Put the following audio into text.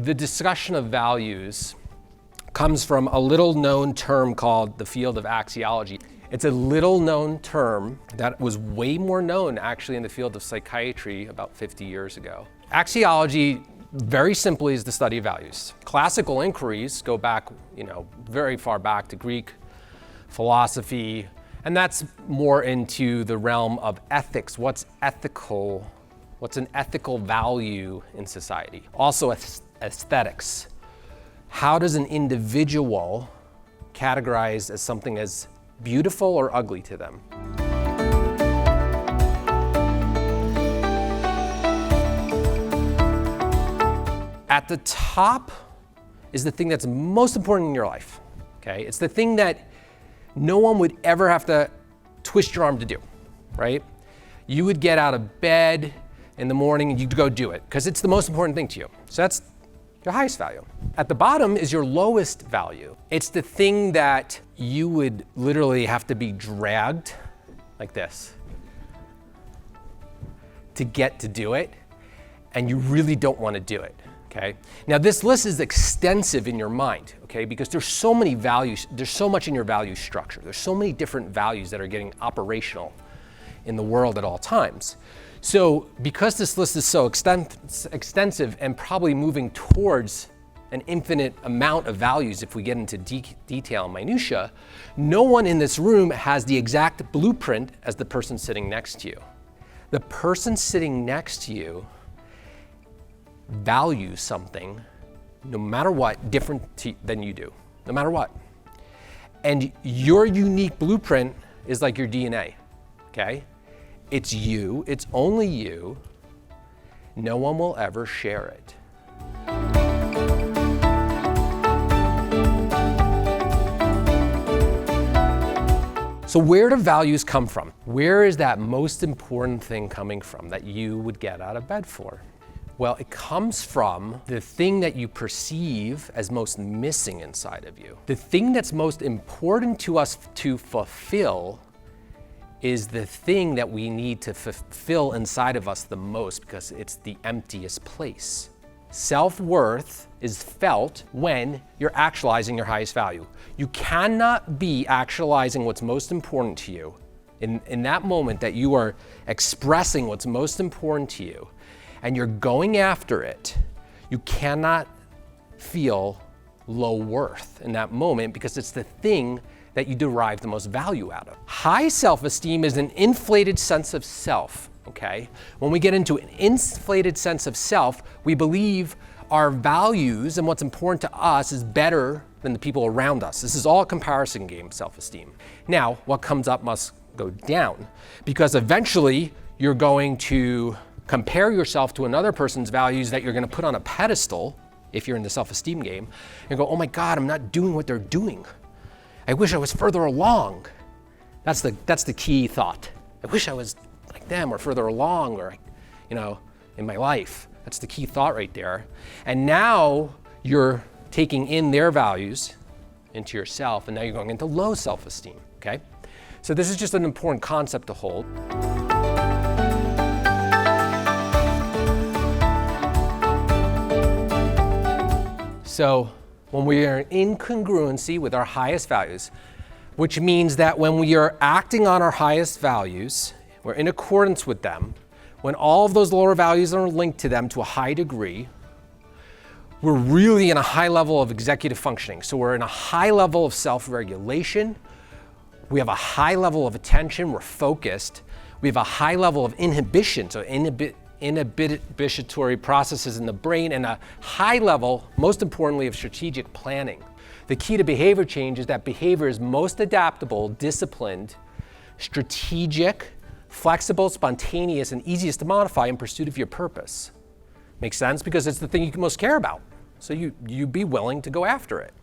the discussion of values comes from a little known term called the field of axiology. It's a little known term that was way more known actually in the field of psychiatry about 50 years ago. Axiology, very simply, is the study of values. Classical inquiries go back, very far back to Greek philosophy, and that's more into the realm of ethics. What's ethical? What's an ethical value in society? Also aesthetics. How does an individual categorize as something as beautiful or ugly to them? At the top is the thing that's most important in your life, okay? It's the thing that no one would ever have to twist your arm to do, right? You would get out of bed in the morning and you'd go do it because it's the most important thing to you. So that's your highest value. At the bottom is your lowest value. It's the thing that you would literally have to be dragged like this to get to do it, and you really don't want to do it, okay? Now this list is extensive in your mind, okay? Because there's so many values, there's so much in your value structure. There's so many different values that are getting operational in the world at all times. So because this list is so extensive and probably moving towards an infinite amount of values if we get into detail and minutia, no one in this room has the exact blueprint as the person sitting next to you. The person sitting next to you values something, no matter what, different than you do, no matter what. And your unique blueprint is like your DNA, okay? It's you, it's only you. No one will ever share it. So where do values come from? Where is that most important thing coming from that you would get out of bed for? Well, it comes from the thing that you perceive as most missing inside of you. The thing that's most important to us to fulfill is the thing that we need to fulfill inside of us the most because it's the emptiest place. Self-worth is felt when you're actualizing your highest value. You cannot be actualizing what's most important to you in that moment that you are expressing what's most important to you and you're going after it. You cannot feel low worth in that moment because it's the thing that you derive the most value out of. High self-esteem is an inflated sense of self, okay? When we get into an inflated sense of self, we believe our values and what's important to us is better than the people around us. This is all a comparison game, self-esteem. Now, what comes up must go down because eventually you're going to compare yourself to another person's values that you're gonna put on a pedestal if you're in the self-esteem game and go, oh my God, I'm not doing what they're doing. I wish I was further along. That's the key thought. I wish I was like them or further along or, in my life. That's the key thought right there. And now you're taking in their values into yourself and now you're going into low self-esteem, okay? So this is just an important concept to hold. So when we are in congruency with our highest values, which means that when we are acting on our highest values, we're in accordance with them, when all of those lower values are linked to them to a high degree, we're really in a high level of executive functioning. So we're in a high level of self-regulation, we have a high level of attention, we're focused, we have a high level of inhibition, so inhibitory processes in the brain, and a high level, most importantly, of strategic planning. The key to behavior change is that behavior is most adaptable, disciplined, strategic, flexible, spontaneous, and easiest to modify in pursuit of your purpose. Makes sense? Because it's the thing you most care about. So you be willing to go after it.